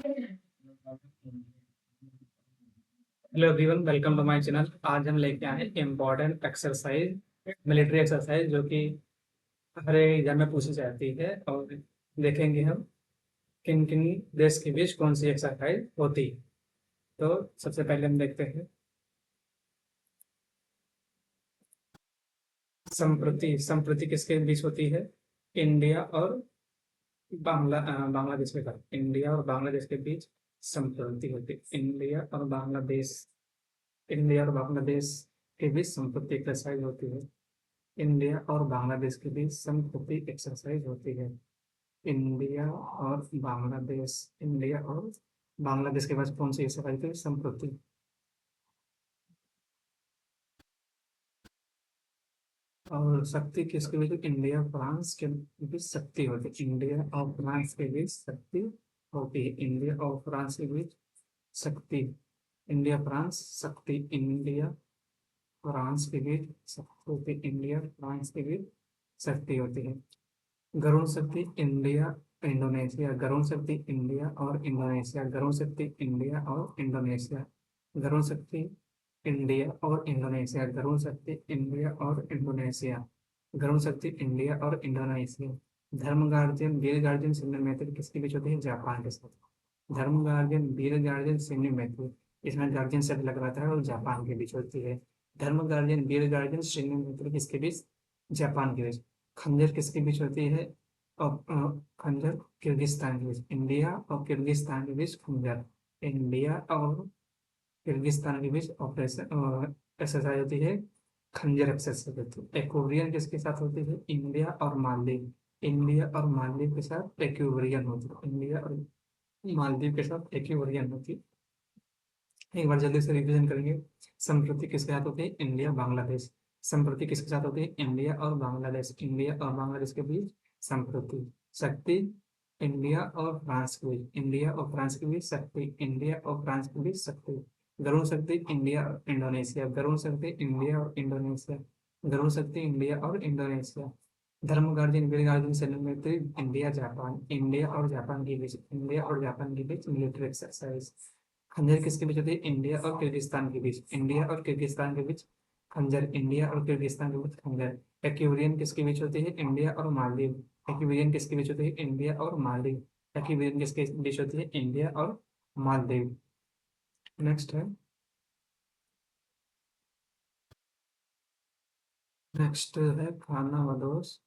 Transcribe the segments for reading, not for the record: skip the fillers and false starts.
Hello everyone, welcome to my channel. आज हम लेके आए इम्पोर्टेंट एक्सरसाइज, मिलिट्री एक्सरसाइज, जो कि हर एग्जाम में पूछी जाती है। और देखेंगे हम किन किन देश के बीच कौन सी एक्सरसाइज होती है। तो सबसे पहले हम देखते हैं संप्रति। संप्रति किसके बीच होती है? इंडिया और बांग्लादेश के साथ। इंडिया और बांग्लादेश के बीच संप्रति होती है। इंडिया और बांग्लादेश के बीच संप्रति एक्सरसाइज होती है। इंडिया और बांग्लादेश के बीच संप्रति एक्सरसाइज होती है। इंडिया और बांग्लादेश के बीच कौन सी एक्सरसाइज होती है? संप्रति। और शक्ति किसके बीच? इंडिया फ्रांस के बीच शक्ति होती है। इंडिया और फ्रांस के बीच शक्ति होती है। इंडिया और फ्रांस के बीच शक्ति। इंडिया फ्रांस शक्ति। इंडिया फ्रांस के बीच शक्ति होती है। इंडिया फ्रांस के बीच शक्ति होती है। गरुण शक्ति इंडिया इंडोनेशिया। गरुण शक्ति इंडिया और इंडोनेशिया। गरुण शक्ति इंडिया और इंडोनेशिया। गरुण शक्ति इंडिया और इंडोनेशिया। गरुण शक्ति इंडिया और इंडोनेशिया। गरुण शक्ति इंडिया और इंडोनेशिया। धर्म गार्जियन वीर गार्जियन सैन्य मैत्री किसके बीच होती है? जापान के साथ। धर्म गार्जियन वीर गार्जियन सैन्य मैत्री, इसमें गार्जियन शब्द लग रहा था, और जापान के बीच होती है। धर्म गार्जियन वीर गार्जियन सैन्य मैत्री किसके बीच? जापान के बीच। खंजर किसके बीच होती है? खंजर किर्गिस्तान के बीच। इंडिया और किर्गिस्तान के बीच खंजर। इंडिया और किर्गिस्तान के बीच ऑपरेशन एक्सरसाइज होती है। खंजर एक्सरसाइज होती है। एक्वेरियन किसके साथ होती है? इंडिया और मालदीव। इंडिया और मालदीव के साथ एक्वेरियन होती है। इंडिया और मालदीव के साथ एक्वेरियन होती है। एक बार जल्दी से रिवीजन करेंगे। संप्रति किसके साथ होती है? इंडिया बांग्लादेश। संप्रति किसके साथ होती है? इंडिया और बांग्लादेश। इंडिया और बांग्लादेश के बीच संप्रति। शक्ति इंडिया और फ्रांस के बीच। इंडिया और फ्रांस के बीच शक्ति। इंडिया और फ्रांस के बीच शक्ति। गरुण शक्ति इंडिया और इंडोनेशिया। गरुण शक्ति इंडिया और इंडोनेशिया। गरुण शक्ति इंडिया और इंडोनेशिया। धर्म गार्जियन वीर गार्जियन सैन्य मैत्री इंडिया जापान। इंडिया और जापान के बीच। इंडिया और जापान के बीच मिलिट्री एक्सरसाइज। खंजर किसके बीच होती है? इंडिया और किर्गिस्तान के बीच। इंडिया और किर्गिस्तान के बीच खंजर। इंडिया और किर्गिस्तान के बीच खंजर। एक्वेरियन किसके बीच होती है? इंडिया और मालदीव। एक्वेरियन किसके बीच होती है? इंडिया और मालदीव। एक्वेरियन किसके बीच होती है? इंडिया और मालदीव। नेक्स्ट है नेक्स्ट है खाना बदोश।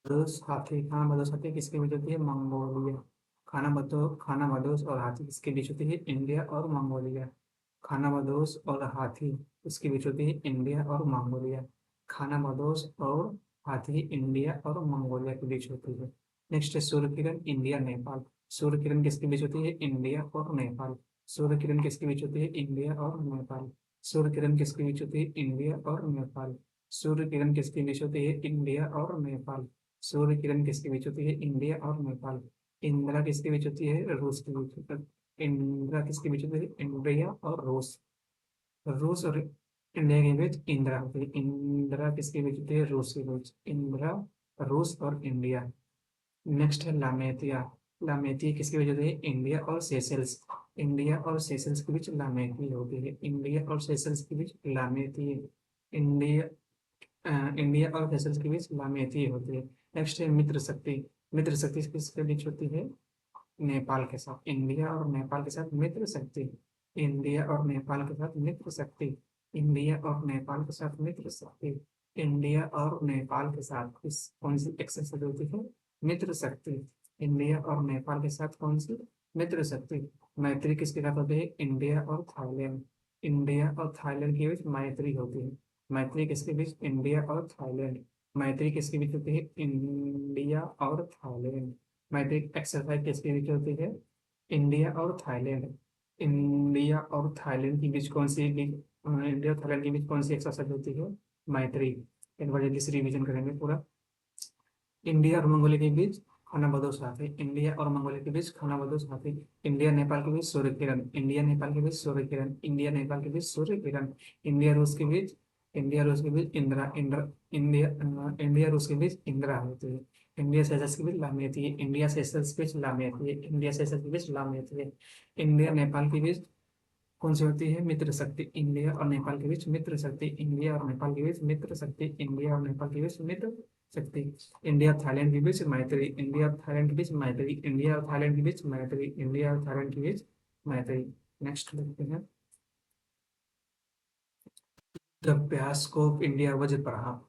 बदोश हाथी। खाना बदोश हाथी किसके बीच होती है? मंगोलिया। खाना बदोश और हाथी किसके बीच होती है? इंडिया और मंगोलिया। खाना बदोश और हाथी इसके बीच होती है? इंडिया और मंगोलिया। खाना बदोश और हाथी इंडिया और मंगोलिया के बीच होती है। नेक्स्ट है सूर्य किरण इंडिया नेपाल। सूर्य किरण किसके बीच होती है? इंडिया और नेपाल। सूर्य किरण किसके बीच होती है? इंडिया और नेपाल। सूर्य किरण किसके बीच होती है? इंडिया और नेपाल। सूर्य किरण किसके बीच होती है? इंडिया और नेपाल। सूर्य किरण किसके बीच होती है? इंडिया और नेपाल। इंदिरा किसके बीच होती है? रूस के बीच। इंदिरा किसके बीच होती है? इंडिया और रूस। रूस और इंडिया के बीच इंदिरा होती है। इंदिरा किसके बीच होती है? रूस के बीच। इंदिरा रूस और इंडिया। नेक्स्ट है लामेतिया। लामेतिया किसके बीच होती है? इंडिया और सेशल्स। इंडिया और सेशल्स के बीच लामेती होती है। इंडिया और सेशल्स के बीच लामेती। इंडिया इंडिया और सेशल्स के बीच लामेती होती है। नेक्स्ट है मित्र शक्ति। मित्र शक्ति किसके बीच होती है? नेपाल के साथ। इंडिया और नेपाल के साथ मित्र शक्ति। इंडिया और नेपाल के साथ मित्र शक्ति। इंडिया और नेपाल के साथ मित्र शक्ति। इंडिया और नेपाल के साथ इस कौन सी एक्सरसाइज होती है? मित्र शक्ति। इंडिया और नेपाल के साथ कौन सी? मित्र शक्ति। मैत्री किसके साथ होती है? इंडिया और थाईलैंड। इंडिया और थाईलैंड के बीच मैत्री होती है। मैत्री किसके बीच? इंडिया और थाईलैंड। मैत्री किसके बीच होती है? इंडिया और थाईलैंड। मैट्रिक एक्सरसाइज किसके बीच होती है? इंडिया और थाईलैंड। इंडिया और थाईलैंड के बीच कौन सी इंडिया और थाईलैंड के बीच कौन सी एक्सरसाइज होती है? मैत्री। एक बार जल्दी से रिवीजन करेंगे पूरा। इंडिया और मंगोलिया के बीच खाना बदोश हाथी। इंडिया और मंगोलिया के बीच खाना बदोश हाथी। इंडिया नेपाल के बीच सूर्य किरण। इंडिया नेपाल के बीच सूर्य किरण। इंडिया नेपाल के बीच सूर्य किरण। इंडिया रूस के बीच इंडिया रूस के बीच इंदिरा इंदिरा इंडिया इंडिया रूस के बीच इंदिरा होती है। इंडिया सेशल्स के बीच लामी होती है। इंडिया सेशल्स के बीच लामी होती है। इंडिया सेशल्स के बीच लामी होती है। इंडिया नेपाल के बीच कौन सी होती है? मित्र शक्ति। इंडिया और नेपाल के बीच मित्र शक्ति। इंडिया और नेपाल के बीच मित्र शक्ति। इंडिया और नेपाल के बीच मित्र शक्ति। इंडिया और थाईलैंड के बीच मैत्री। इंडिया और थाईलैंड के बीच मैत्री। इंडिया और थाईलैंड के बीच मैत्री। इंडिया और थाईलैंड के बीच मैत्री। नेक्स्ट देखते हैं। द ब्यास्को ऑफ इंडिया वज्र प्रहार।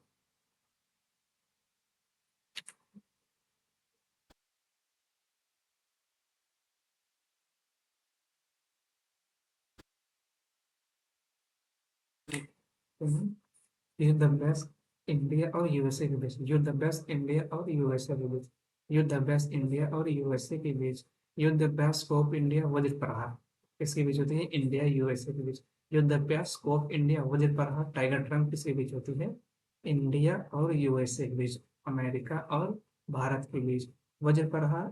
युद्ध अभ्यास इंडिया और यूएसए के बीच। युद्ध अभ्यास इंडिया और यूएसए के बीच। युद्ध अभ्यास इंडिया और यूएसए के बीच। युद्ध अभ्यास स्कोप इंडिया वज्र प्रहार किसके बीच होती है? इंडिया यूएसए के बीच। युद्ध अभ्यास स्कोप इंडिया वज्र प्रहार टाइगर ट्रम्प किसके बीच होती है? इंडिया और यूएसए के बीच। अमेरिका और भारत के बीच। वज्र प्रहार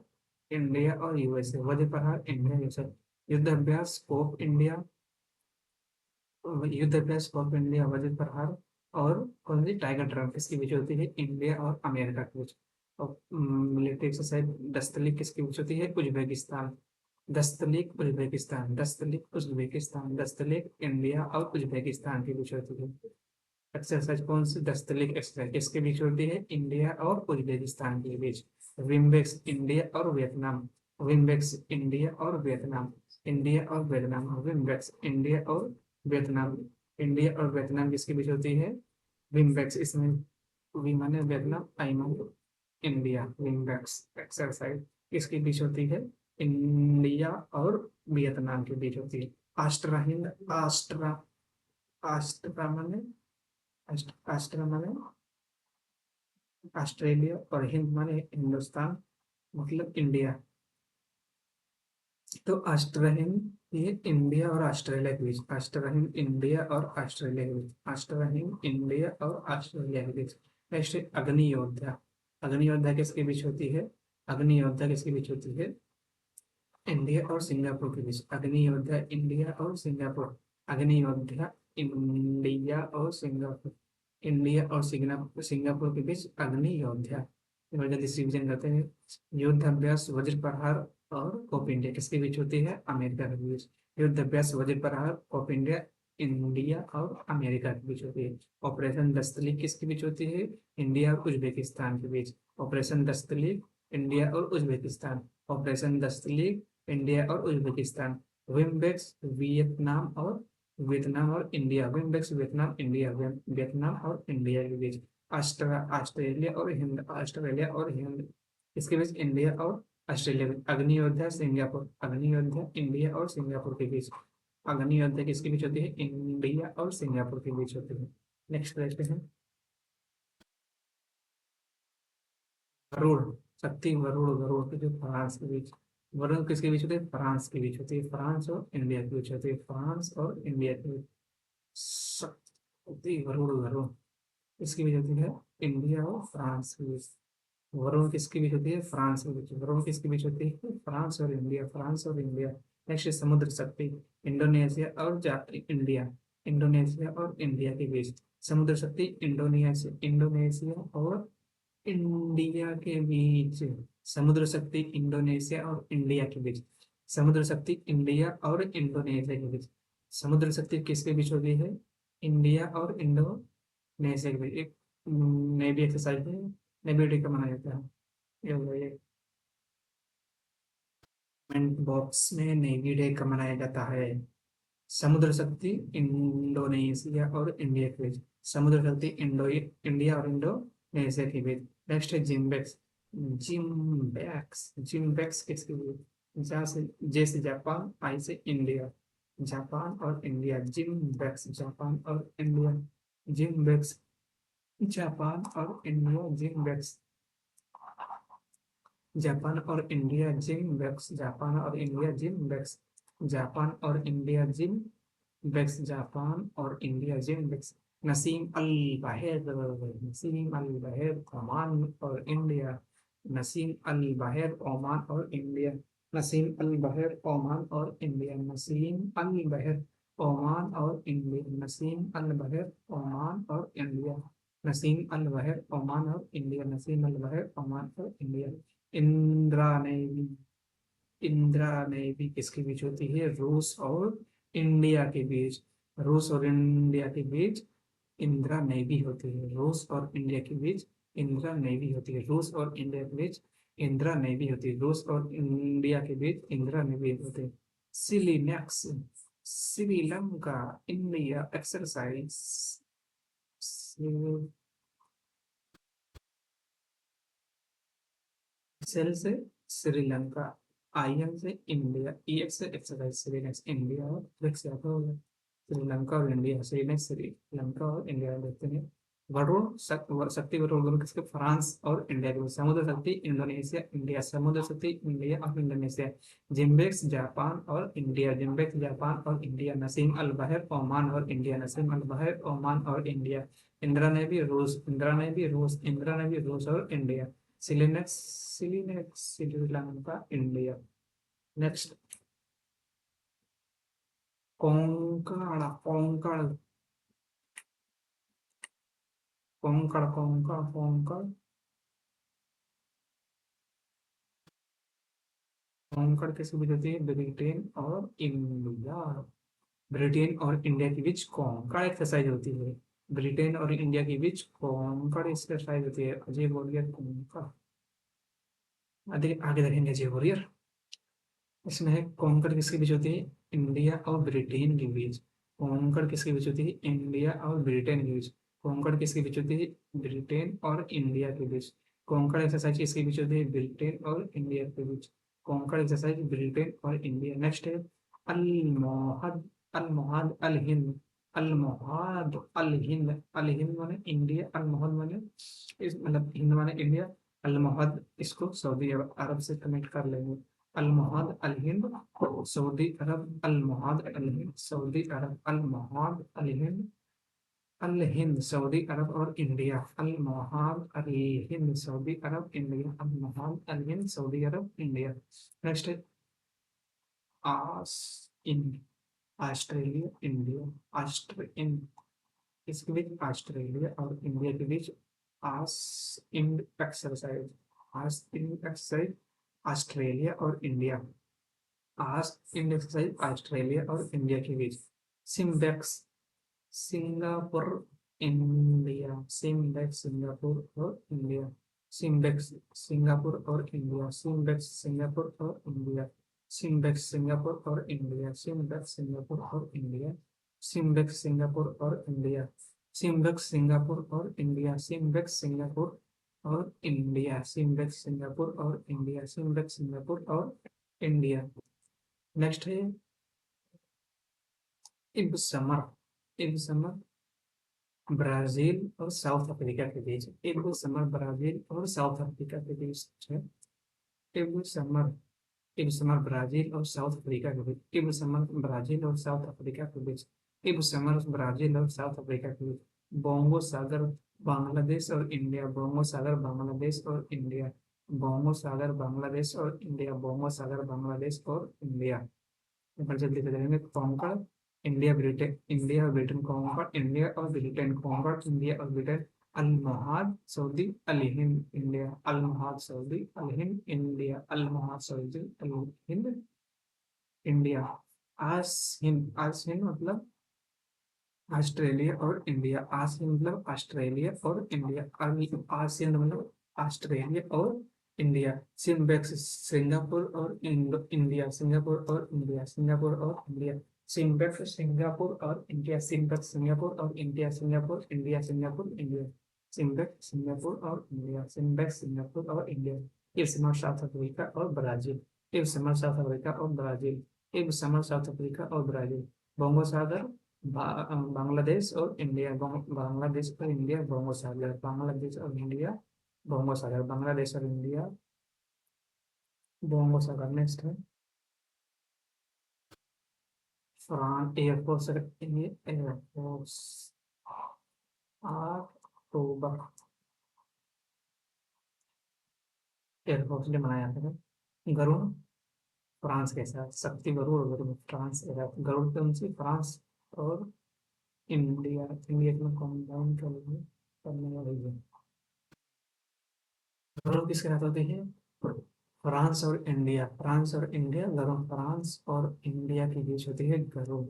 इंडिया और यूएसए। वज्र प्रहार इंडिया यूएसए। युद्ध अभ्यास स्कोप इंडिया युद्ध अभ्यास ऑफ इंडिया वज्र प्रहार और कौन सी टाइगर ड्रम किसके बीच होती है? इंडिया और अमेरिका के बीच। और मिलिट्री एक्सरसाइज दस्तलिक किसके बीच होती है? उज्बेकिस्तान। दस्तलिक उज्बेकिस्तान। दस्तलिक उज्बेकिस्तान। दस्तलिक इंडिया और उज्बेकिस्तान के बीच होती है। एक्सरसाइज कौन सी? दस्तलिक एक्सरसाइज किसके बीच होती है? इंडिया और उज्बेकिस्तान के बीच। विम्बेक्स इंडिया और वियतनाम। विम्बेक्स इंडिया और वियतनाम। इंडिया और वियतनाम। विम्बेक्स इंडिया और वियतनाम। इंडिया और वियतनाम किसके बीच होती है? विम्बेक्स। इसमें वी माने वियतनाम, आई माने इंडिया। विम्बेक्स एक्सरसाइज किसके बीच होती है? इंडिया और वियतनाम के बीच होती है। आस्ट्रा हिंद आस्ट्रा आस्ट्रा माने आस्ट्रा माने ऑस्ट्रेलिया और हिंद माने हिंदुस्तान मतलब इंडिया। तो ऑस्ट्रा हिंद ये इंडिया और ऑस्ट्रेलिया के बीच। ऑस्ट्रा हिंद इंडिया और ऑस्ट्रेलिया के बीच। ऑस्ट्रा हिंद इंडिया और ऑस्ट्रेलिया के बीच। नेक्स्ट है अग्नि योद्धा। अग्नि योद्धा किसके बीच होती है? अग्नि योद्धा किसके बीच होती है? इंडिया और सिंगापुर के बीच। अग्नि योद्धा इंडिया और सिंगापुर। अग्नि योद्धा इंडिया और सिंगापुर। इंडिया और सिंगापुर के बीच अग्नि योद्धा। जल्दी से रिविजन करते हैं। युद्ध अभ्यास वज्र प्रहार और कोप इंडिया किसके बीच होती है? अमेरिका के बीच। युद्ध अभ्यास वज्र प्रहार कोप इंडिया इंडिया और अमेरिका के बीच होती है। ऑपरेशन दस्तलीक किसके बीच होती है? इंडिया और उज्बेकिस्तान के बीच। ऑपरेशन दस्तलीक इंडिया और उज्बेकिस्तान। ऑपरेशन दस्तलीक इंडिया और उज्बेकिस्तान। विम्बेक्स वियतनाम और India. Vinbax Vietnam India. Vietnam और इंडिया के बीच। ऑस्ट्रेलिया और हिंद इसके बीच। इंडिया और ऑस्ट्रेलिया में। अग्नि योद्धा सिंगापुर। अग्नि योद्धा इंडिया और सिंगापुर के बीच। अग्नि योद्धा किसके बीच होती है? इंडिया और सिंगापुर के बीच होती है। नेक्स्ट देखते हैं। वरुण शक्ति वरुण वरुण के जो फ्रांस के बीच। वरुण किसके बीच होती है? फ्रांस के बीच होती है। फ्रांस और इंडिया के बीच होती है। फ्रांस और इंडिया के बीच शक्ति वरुण वरुण इसके बीच होती है? इंडिया और फ्रांस के बीच। वरुण किसके बीच होती है? फ्रांस के बीच। वरुण किसके बीच होती है? फ्रांस और इंडिया। फ्रांस और इंडिया। नेक्स्ट समुद्र शक्ति इंडोनेशिया और इंडिया। इंडोनेशिया और इंडिया के बीच। समुद्र शक्ति इंडोनेशिया इंडोनेशिया और इंडिया के बीच। समुद्र शक्ति इंडोनेशिया और इंडिया के बीच। समुद्र शक्ति इंडिया और इंडोनेशिया के बीच। समुद्र शक्ति किसके बीच होती है? इंडिया और इंडोनेशिया के बीच। एक नेवी एक्सरसाइज है। नेवी डे का मनाया जाता है। ये कमेंट बॉक्स में नेवी डे का मनाया जाता है। समुद्र शक्ति इंडोनेशिया और इंडिया के बीच। समुद्र शक्ति इंडिया और इंडोनेशिया के बीच। नेक्स्ट है जिम्बेक्स। जिम्बेक्स किसके बीच? जा से जे से जापान, आई से इंडिया। जापान और इंडिया। जिम्बेक्स जापान और इंडिया। जिम्बेक्स जापान और इंडिया। जिम्बेक्स जापान और इंडिया। जिम्बेक्स जापान और इंडिया। जिम्बेक्स जापान और इंडिया। जिम बेक्स जापान और इंडिया। जिम बेक्स नसीम अल बाहेर। नसीम अल बाहेर ओमान और इंडिया। नसीम अल बाहेर ओमान और इंडिया। नसीम अल बाहेर ओमान और इंडिया। नसीम अल बाहेर ओमान और इंडिया, नसीम अल बहर, ओमान और इंडिया, नसीम अल बहर, ओमान और इंडिया, नसीम अल बहर, ओमान और India. Indira navy, Indira navy किसके बीच होती है? रूस और इंडिया के बीच, रूस और इंडिया के बीच इंदिरा नेवी होती है, रूस और इंडिया के बीच इंदिरा नेवी होती है, रूस और इंडिया के बीच इंदिरा नेवी होती है, रूस और इंडिया के बीच इंदिरा नेवी होती है। सिलीनेक्स, श्रीलंका, इंडिया एक्सरसाइज, सेल से श्रीलंका, आईएन से इंडिया, ईएक्स से एक्सरसाइज, श्रीलंका इंडिया और फ्लेक्स यहाँ पर होगा श्रीलंका और इंडिया, श्रीलंका श्रीलंका और इंडिया देखते हैं। वरुण शक्ति वरुण दोनों किसके? फ्रांस और इंडिया के। समुद्र शक्ति इंडोनेशिया इंडिया, समुद्र शक्ति इंडिया और इंडोनेशिया। जिम्बेक्स जापान और इंडिया, जिम्बेक्स जापान और इंडिया। नसीम अल बहर ओमान और इंडिया, नसीम अल बहर ओमान और इंडिया। इंदिरा ने भी रूस, इंदिरा ने भी रूस, इंदिरा ने भी रूस और India. सिलिनेक्स, सिलिनेक्स Sri Lanka India. Next, Konkan, Konkan, Konkan, Konkan, Konkan, Konkan किसके बीच होती है? ब्रिटेन और इंडिया, ब्रिटेन और इंडिया के बीच कोंकण एक्सरसाइज होती है, ब्रिटेन और इंडिया के बीच कोंकण एक्सरसाइज होती है। अजय वॉरियर कोंकण, आगे आगे देखेंगे अजय वॉरियर। इसमें है कोंकण किसके बीच होती है? इंडिया और ब्रिटेन के बीच। कोंकण किसके बीच होती है? इंडिया और ब्रिटेन के बीच। कोंकण किसके बीच होती है? ब्रिटेन और इंडिया के बीच। कोंकण एक्सरसाइज किसके बीच होती है? ब्रिटेन और इंडिया के बीच। कोंकण एक्सरसाइज ब्रिटेन और इंडिया। नेक्स्ट है अल मोहद अल हिंद, अल मोहद अल हिंद, अल हिंद माने इंडिया, अल मोहद माने इस मतलब हिंद माने इंडिया, अल मोहद इसको सऊदी अरब से कनेक्ट कर लेंगे। अल-मोहद अल-हिंद, सऊदी अरब, अल-मोहद अल-हिंद, सऊदी अरब, अल-मोहद अल-हिंद, अल-हिंद, सऊदी अरब और इंडिया, अल-मोहद अल-हिंद, सऊदी अरब, इंडिया, अल-मोहद अल-हिंद, सऊदी अरब, इंडिया। नेक्स्ट है आस इन, ऑस्ट्रेलिया, इंडिया, इन इसके बीच ऑस्ट्रेलिया और इंडिया के बीच Aus in exercise, Aus in exercise, Australia और इंडिया, आज इन एक्सरसाइज ऑस्ट्रेलिया और इंडिया के बीच। SIMBEX, Singapore, India, SIMBEX Singapore और इंडिया, सिम्बेक्स सिंगापुर और इंडिया, सिम्बेक्स सिंगापुर और इंडिया, सिम्बेक्स सिंगापुर और इंडिया, सिम्बेक्स सिंगापुर और इंडिया, सिम्बेक्स सिंगापुर और इंडिया, सिम्बेक्स सिंगापुर और इंडिया, सिम्बेक्स सिंगापुर और इंडिया, सिम्बेक्स सिंगापुर और इंडिया, सिम्बेक्स सिंगापुर और इंडिया। नेक्स्ट है इब समर, इब समर ब्राजील और साउथ अफ्रीका के बीच, इब समर ब्राजील और साउथ अफ्रीका के बीच है। इब समर, इब समर ब्राजील और साउथ अफ्रीका के बीच, इब समर ब्राजील और साउथ अफ्रीका के बीच, इब समर ब्राजील और साउथ अफ्रीका के बीच। बोंगो सागर बांग्लादेश और इंडिया, बोंगो सागर बांग्लादेश और इंडिया, बोंगो सागर बांग्लादेश और इंडिया, बोंगो सागर बांग्लादेश और इंडिया। पर जल्दी से करेंगे कॉन्कर, इंडिया ब्रिटेन, इंडिया और ब्रिटेन कॉन्कर, इंडिया और ब्रिटेन कॉन्कर, इंडिया और ब्रिटेन। अल महाद सऊदी अल हिंद, इंडिया, अल महाद सऊदी अल हिंद, इंडिया, अल महाद सऊदी अल हिंद, इंडिया। आज हिंद, आज हिंद मतलब ऑस्ट्रेलिया और इंडिया, आसियान मतलब ऑस्ट्रेलिया और इंडिया, आसियान मतलब ऑस्ट्रेलिया और इंडिया। सिम्बेक्स सिंगापुर और इंडिया, सिंगापुर और इंडिया, सिंगापुर और इंडिया। सिम्बेक्स सिंगापुर और इंडिया, सिम्बेक्स सिंगापुर और India, Singapore India, Singapore India, SIMBEX Singapore और इंडिया, सिम्बेक्स सिंगापुर और इंडिया। इस समर साउथ अफ्रीका और ब्राजील, इस समर साउथ अफ्रीका और ब्राजील, इस समर साउथ अफ्रीका और ब्राजील। बंगो सागर बांग्लादेश और इंडिया, बांग्लादेश और इंडिया, बंगो सागर, बांग्लादेश और इंडिया, बंगो सागर, बांग्लादेश और इंडिया, बंगो सागर। नेक्स्ट है फ्रांस एयरफोर्स, एयरफोर्स अक्टूबर, एयरफोर्स डे मनाया जाता है। गरुड़ फ्रांस के साथ, शक्ति गरुड़, गरुड़ फ्रांस, गरुड़ कौन सी? फ्रांस, और इंडिया, इंडिया में कॉम्बाइन करने वाली है। गरुड़ किसके साथ होती है? फ्रांस और इंडिया, फ्रांस और इंडिया, गरुड़ फ्रांस और इंडिया के बीच होती है गरुड़।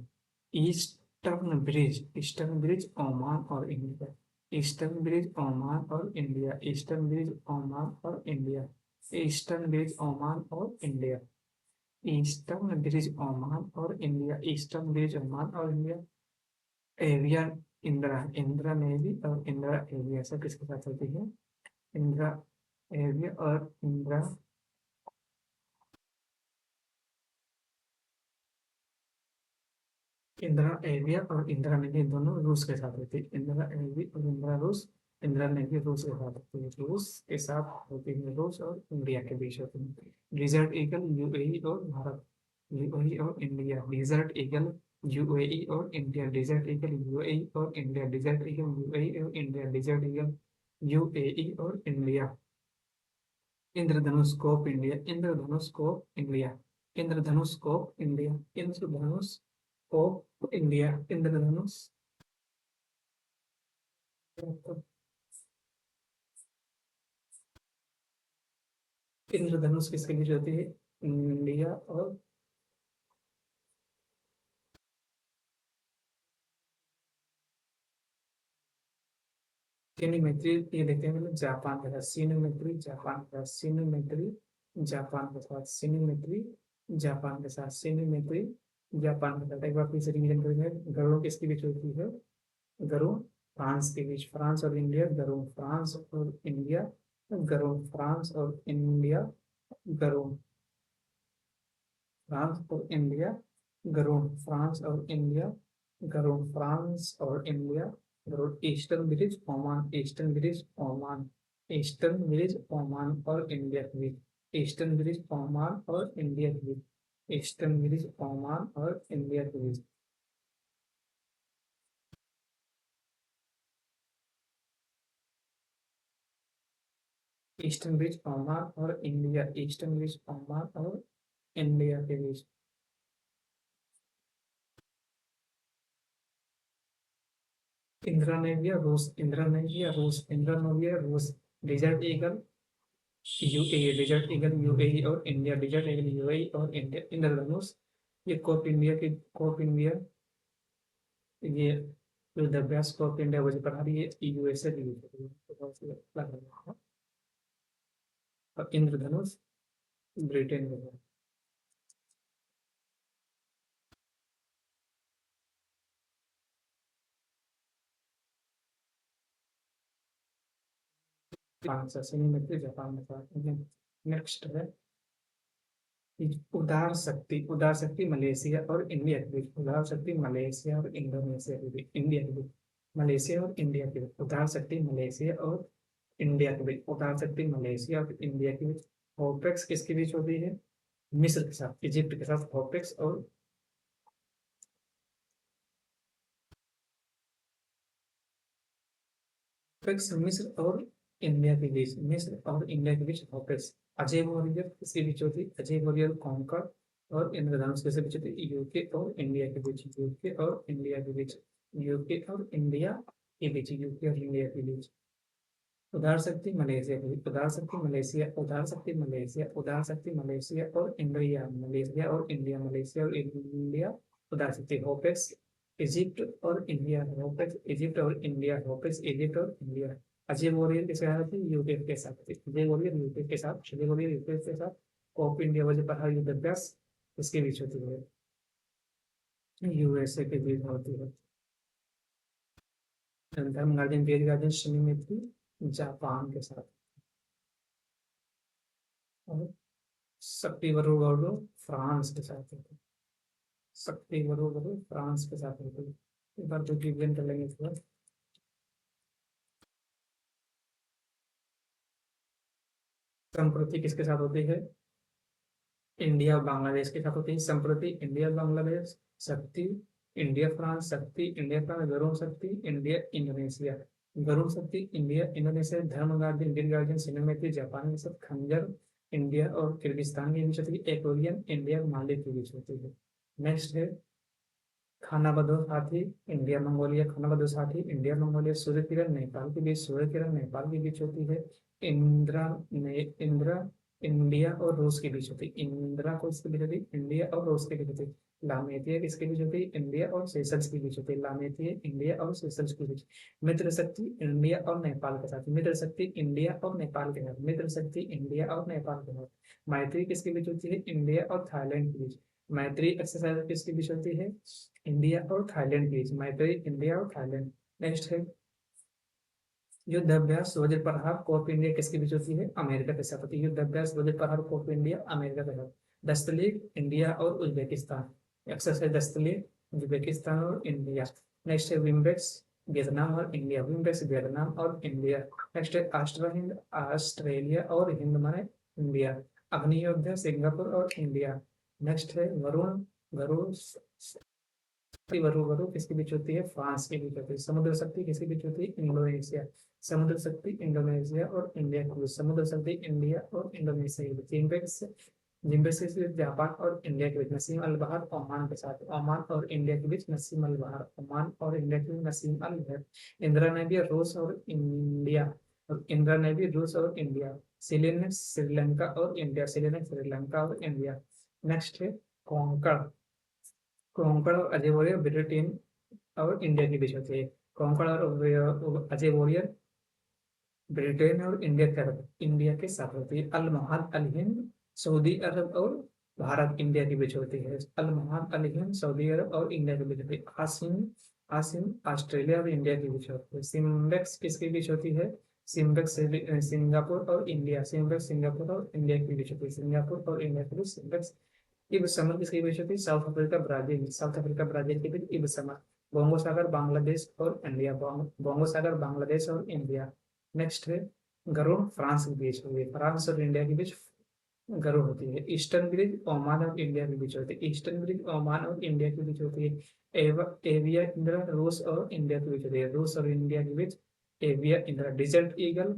ईस्टर्न ब्रिज ओमान और इंडिया, ईस्टर्न ब्रिज ओमान और इंडिया, ईस्टर्न ब्रिज ओमान और इंडिया, ईस्टर्न ब्रिज ओमान और इंडिया, ईस्टर्न ब्रिज ओमान और इंडिया, ईस्टर्न ब्रिज ओमान और इंडिया। एविया, इंदिरा, इंदिरा नेवी और इंदिरा एविया सब किसके साथ होती है? इंदिरा एविया और इंदिरा, इंदिरा एविया और इंदिरा नेवी दोनों रूस के साथ होती है। इंदिरा एवी और इंदिरा रूस, इंदिरा नेवी रूस के साथ होती है, रूस के साथ होती है, रूस और इंडिया के बीच होती है। डिजर्ट ईगल यूएई और भारत, यूएई और इंडिया, डिजर्ट ईगल यूएई और इंडिया, डिजर्ट ईगल यूएई और इंडिया, डिजर्ट ईगल यूएई और इंडिया, डिजर्ट ईगल यूएई और इंडिया। इंद्रधनुष कोप इंडिया, इंद्रधनुष कोप इंडिया, इंद्रधनुष कोप इंडिया, इंद्रधनुष कोप इंडिया, इंद्रधनुष। इंद्रधनुष किसके बीच होती है? इंडिया और सिनेमेट्री, ये देखते हैं मतलब जापान के साथ सिनेमेट्री, जापान के साथ सिनेमेट्री, जापान के साथ सिनेमेट्री, जापान के साथ सिनेमेट्री, जापान के साथ। एक बार फिर से रिवीजन करेंगे। गरुड़ किसके बीच होती है? गरुड़ फ्रांस के बीच, फ्रांस और इंडिया, गरुड़ फ्रांस और इंडिया, गरुड़ फ्रांस और इंडिया, गरुड़ फ्रांस और इंडिया, गरुड़ फ्रांस और इंडिया, गरुड़ फ्रांस और India, Garuda Eastern Bridge Oman, Eastern Bridge Oman, Eastern Bridge Oman और इंडिया के बीच, ईस्टर्न ब्रिज ओमान और इंडिया के बीच, ईस्टर्न ब्रिज ओमान और इंडिया के बीच। ईस्टर्न ब्रिज ओमान और इंडिया, ईस्टर्न ब्रिज ओमान और इंडिया के बीच। इंदिरा नेविया रूस, इंदिरा नेविया रूस, इंदिरा नेविया रूस, Desert Eagle UAE, Desert Eagle UAE और इंडिया, डिजर्ट ईगल यूएई और इंडिया, इंद्रधनुष। ये कोप इंडिया की, कोप इंडिया, ये युद्धाभ्यास कोप इंडिया वजह पर आ रही है, यूएसए की लग रहा है। और इंद्रधनुष ब्रिटेन में है। जापान से सिनेमेट्री, जापान में था। नेक्स्ट है उदार शक्ति, उदार शक्ति मलेशिया और इंडिया के बीच, उदार शक्ति मलेशिया और इंडोनेशिया के बीच, इंडिया के बीच, मलेशिया और इंडिया के बीच, उदार शक्ति मलेशिया और इंडिया के बीच, उदार शक्ति मलेशिया और इंडिया के बीच। होपेक्स किसके बीच होती है? मिस्र के साथ, इजिप्ट के साथ होपेक्स और होपेक्स मिस्र और इंडिया के बीच, मिस्र और इंडिया के बीच होपेक्स। अजय वॉरियर किसके बीच होती है? अजय वॉरियर कॉन्कर और इंद्रधनुष किसके बीच होती है? यूके और इंडिया के बीच, यूके और इंडिया के बीच, यूके और इंडिया के बीच, यूके और इंडिया के बीच। उदार शक्ति मलेशिया के बीच, उदार शक्ति मलेशिया, उदार शक्ति मलेशिया, उदार शक्ति मलेशिया और इंडिया, मलेशिया और इंडिया, मलेशिया और इंडिया। उदार शक्ति होपेक्स इजिप्ट और इंडिया, होपेक्स इजिप्ट और इंडिया, होपेक्स इजिप्ट और इंडिया। अजय वॉरियर के साथ थी, यूके के साथ थी, अजय वॉरियर यूके के साथ, अजय वॉरियर यूके के साथ। कॉप इंडिया वजह पर युद्ध अभ्यास इसके बीच होती है? यूएसए के बीच होती है। धर्म गार्डन, वेद गार्डन, शनि में थी जापान के साथ। और शक्ति वरुगोडो फ्रांस के साथ होती है, शक्ति वरुगोडो फ्रांस के साथ होती है। एक बार तो डिवीजन कर लेंगे थोड़ा। संप्रति किसके साथ होती है? इंडिया और बांग्लादेश के साथ होती है संप्रति, इंडिया बांग्लादेश। शक्ति इंडिया फ्रांस, शक्ति इंडिया फ्रांस, वरुण शक्ति इंडिया इंडोनेशिया, वरुण शक्ति इंडिया इंडोनेशिया। धर्म गार्डन, गिर गार्डन, सिनेमेट्री जापान के साथ, खंजर इंडिया और किर्गिस्तान के बीच होती है, एक्वेरियम इंडिया और मालदीव के बीच होती है। नेक्स्ट है खानाबदोश हाथी इंडिया मंगोलिया, खानाबदोश हाथी इंडिया मंगोलिया, सूर्य किरण नेपाल के बीच, सूर्य किरण नेपाल के बीच होती है। इंद्रा इंद्रा इंडिया और रूस के बीच होती है, इंदिरा को इसके बीच होती है, इंडिया और रूस के बीच होती है। लामेतिया किसके बीच होती है, इंडिया और सेशल्स के बीच होती है, लामेतिया इंडिया और सेशल्स के बीच। मित्र शक्ति इंडिया और नेपाल के साथ, मित्र शक्ति इंडिया और नेपाल के साथ, मित्र शक्ति इंडिया और नेपाल के साथ। मैत्री किसके बीच होती है, इंडिया और थाईलैंड के बीच। मैत्री एक्सरसाइज किसके बीच होती है, इंडिया और थाईलैंड के बीच, मैत्री इंडिया और थाईलैंड। नेक्स्ट है युद्धाभ्यास वज्र प्रहार कोप इंडिया किसके बीच होती है, अमेरिका के साथ होती है, युद्धाभ्यास वज्र प्रहार कोप इंडिया अमेरिका के साथ। दस्तलीग इंडिया और उज्बेकिस्तान, एक्सरसाइज दस्तलीग उज्बेकिस्तान और इंडिया। नेक्स्ट है विम्बेक्स वियतनाम और इंडिया, विम्बेक्स वियतनाम और इंडिया। नेक्स्ट है अस्ट्रा हिंद ऑस्ट्रेलिया और हिंद माने इंडिया। अग्नियोद्धा सिंगापुर और इंडिया। नेक्स्ट है वरुण वरुण वरु वरु किसके बीच होती है, फ्रांस के बीच होती है। समुद्र शक्ति किसके बीच होती है, इंडोनेशिया, समुद्र शक्ति इंडोनेशिया और इंडिया के बीच, समुद्र शक्ति इंडिया और इंडोनेशिया के बीच। जिम्बेक्स जिम्बेक्स के जापान और इंडिया के बीच। नसीम अल बहार ओमान के साथ, ओमान और इंडिया के बीच नसीम अल बहार, ओमान और इंडिया के बीच नसीम अल बहार। इंदिरा नेवी रूस और इंडिया, इंदिरा नेवी रूस और इंडिया। सिलेनेक्स श्रीलंका और इंडिया, सिलेनेक्स श्रीलंका और इंडिया। नेक्स्ट है कोंकण, कोंकण और अजय वॉरियर ब्रिटेन और इंडिया के बीच होती है। कोंकण और अजय वॉरियर ब्रिटेन और इंडिया के साथ होती है। अल महाद अल हिंद सऊदी अरब और भारत इंडिया के बीच होती है। अल महाद अल हिंद सऊदी अरब और इंडिया के बीच होती है। आसिम आसिम ऑस्ट्रेलिया और इंडिया के बीच होती है। सिम्बेक्स किसके बीच होती है, सिम्बेक्स सिंगापुर और इंडिया, सिम्बेक्स सिंगापुर और इंडिया के बीच होती है, सिंगापुर और इंडिया के बीच सिम्बेक्स। इब समर किसके बीच होती है, south Africa Brazil, south Africa Brazil के बीच इब समर। बोंगो सागर बांग्लादेश और इंडिया, बोंगो सागर बांग्लादेश और इंडिया। नेक्स्ट है गरुड़ फ्रांस के बीच होती है, फ्रांस और इंडिया के बीच गरुड़ होती है। ईस्टर्न ब्रिज ओमान और इंडिया के बीच होती है, ईस्टर्न ब्रिज ओमान और इंडिया के बीच होती है। एविया इंद्रा रूस और इंडिया के बीच होती है, रूस और इंडिया के बीच एविया इंद्रा। डिजर्ट ईगल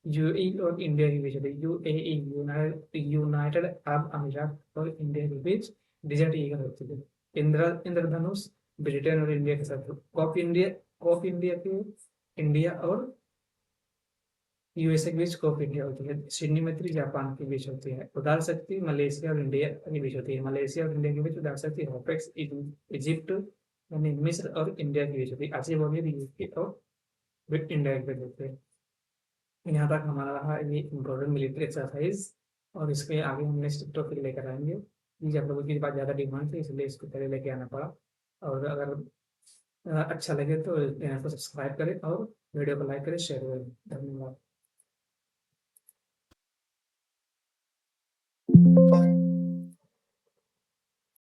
यूएई और इंडिया के बीच होती है, यूएई यूनाइटेड अरब अमीरात और इंडिया के बीच डिजर्ट ईगल होती है। इंद्रधनुष ब्रिटेन और इंडिया के साथ। कॉप इंडिया के इंडिया और यूएसए के बीच कॉप इंडिया होती है। सिडनी मैत्री जापान के बीच होती है। उदार शक्ति मलेशिया और इंडिया के बीच होती है, मलेशिया और इंडिया के बीच उदार शक्ति। होपेक्स इजिप्ट यानी मिस्र और इंडिया के बीच होती है। आसिफ अमीर यूके और इंडिया के बीच होती है। यहाँ तक हमारा रहा ये इम्पोर्टेंट मिलिट्री एक्सरसाइज, और इसके आगे हम नेक्स्ट टॉपिक लेकर आएंगे। ये आप लोगों की बात ज़्यादा डिमांड थी इसलिए इसको पहले लेके आना पड़ा। और अगर अच्छा लगे तो चैनल को सब्सक्राइब करें और वीडियो को लाइक करें, शेयर करें। धन्यवाद।